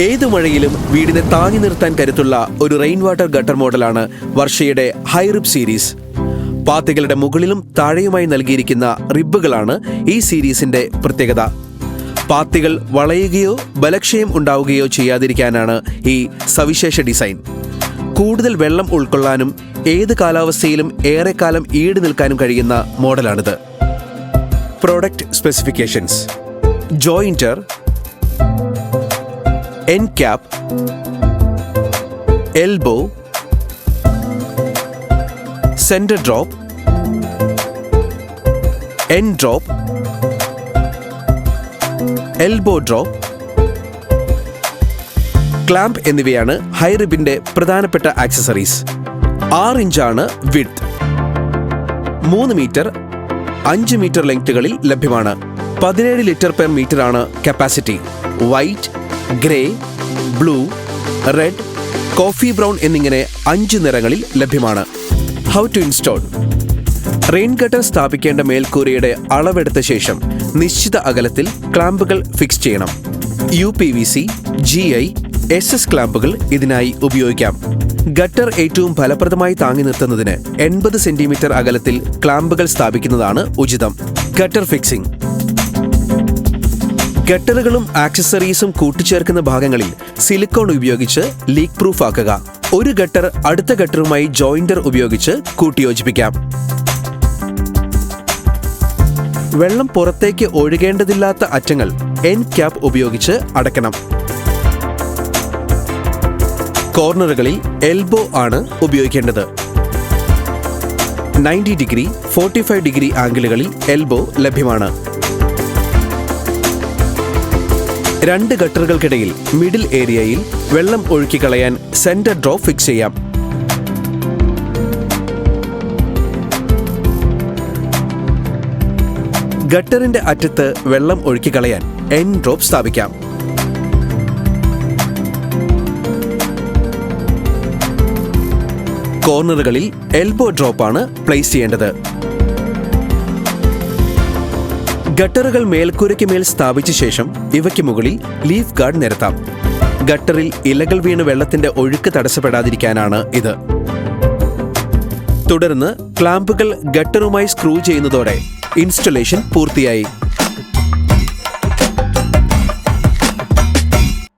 ഏതു മഴയിലും വീടിനെ താങ്ങി നിർത്താൻ കരുത്തുള്ള ഒരു റെയിൻ വാട്ടർ ഗട്ടർ മോഡലാണ് വർഷയുടെ ഹൈറിബ് സീരീസ്. പാത്തികളുടെ മുകളിലും താഴെയുമായി നൽകിയിരിക്കുന്ന റിബുകളാണ് ഈ സീരീസിന്റെ പ്രത്യേകത. പാത്തികൾ വളയുകയോ ബലക്ഷയം ഉണ്ടാവുകയോ ചെയ്യാതിരിക്കാനാണ് ഈ സവിശേഷ ഡിസൈൻ. കൂടുതൽ വെള്ളം ഉൾക്കൊള്ളാനും ഏത് കാലാവസ്ഥയിലും ഏറെക്കാലം ഈട് നിൽക്കാനും കഴിയുന്ന മോഡലാണിത്. Product specifications: jointer, end cap, elbow, centre drop, end drop, elbow drop, clamp എന്നിവയാണ് ഹൈറിബിന്റെ പ്രധാനപ്പെട്ട ആക്സസറീസ്. 6 ഇഞ്ചാണ് വിഡ്ത്ത്. 3 മീറ്റർ 5 മീറ്റർ ലെങ്ത്തുകളിൽ ലഭ്യമാണ്. 17 ലിറ്റർ പെർ മീറ്റർ ആണ് capacity. White, grey, blue, red, coffee brown എന്നിങ്ങനെ 5 നിറങ്ങളിൽ ലഭ്യമാണ്. How to install: rain gutter സ്ഥാപിക്കേണ്ട മേൽക്കൂരയുടെ അളവെടുത്ത ശേഷം നിശ്ചിത അകലത്തിൽ ക്ലാമ്പുകൾ ഫിക്സ് ചെയ്യണം. UPVC, GI, SS ക്ലാമ്പുകൾ ഇതിനായി ഉപയോഗിക്കാം. ഗട്ടർ ഏറ്റവും ഫലപ്രദമായി താങ്ങി നിർത്തുന്നതിന് 80 സെന്റിമീറ്റർ അകലത്തിൽ ക്ലാമ്പുകൾ സ്ഥാപിക്കുന്നതാണ് ഉചിതം. ഗട്ടർ ഫിക്സിംഗ്: ഗട്ടറുകളും ആക്സസറീസും കൂട്ടിച്ചേർക്കുന്ന ഭാഗങ്ങളിൽ സിലിക്കോൺ ഉപയോഗിച്ച് ലീക്ക് പ്രൂഫ് ആക്കുക. ഒരു ഗട്ടർ അടുത്ത ഗട്ടറുമായി ജോയിന്റർ ഉപയോഗിച്ച് കൂട്ടിയോജിപ്പിക്കാം. വെള്ളം പുറത്തേക്ക് ഒഴുകേണ്ടതില്ലാത്ത അറ്റങ്ങൾ എൻഡ് ക്യാപ്പ് ഉപയോഗിച്ച് അടയ്ക്കണം. കോർണറുകളിൽ എൽബോ ആണ് ഉപയോഗിക്കേണ്ടത്. 90 ഡിഗ്രി, 45 ഡിഗ്രി ആംഗിളുകളിൽ എൽബോ ലഭ്യമാണ്. 2 ഗട്ടറുകൾക്കിടയിൽ മിഡിൽ ഏരിയയിൽ വെള്ളം ഒഴുക്കിക്കളയാൻ സെന്റർ ഡ്രോപ്പ് ഫിക്സ് ചെയ്യാം. ഗട്ടറിന്റെ അറ്റത്ത് വെള്ളം ഒഴുക്കിക്കളയാൻ എൻഡ് ഡ്രോപ്പ് സ്ഥാപിക്കാം. കോർണറുകളിൽ എൽബോ ഡ്രോപ്പാണ് പ്ലേസ് ചെയ്യേണ്ടത്. ഗട്ടറുകൾ മേൽക്കൂരയ്ക്ക് മേൽ സ്ഥാപിച്ച ശേഷം ഇവയ്ക്ക് മുകളിൽ ലീഫ് ഗാർഡ് നിരത്താം. ഗട്ടറിൽ ഇലകൾ വീണ് വെള്ളത്തിന്റെ ഒഴുക്ക് തടസ്സപ്പെടാതിരിക്കാനാണ് ഇത്. തുടർന്ന് ക്ലാമ്പുകൾ ഗട്ടറുമായി സ്ക്രൂ ചെയ്യുന്നതോടെ ഇൻസ്റ്റലേഷൻ പൂർത്തിയായി.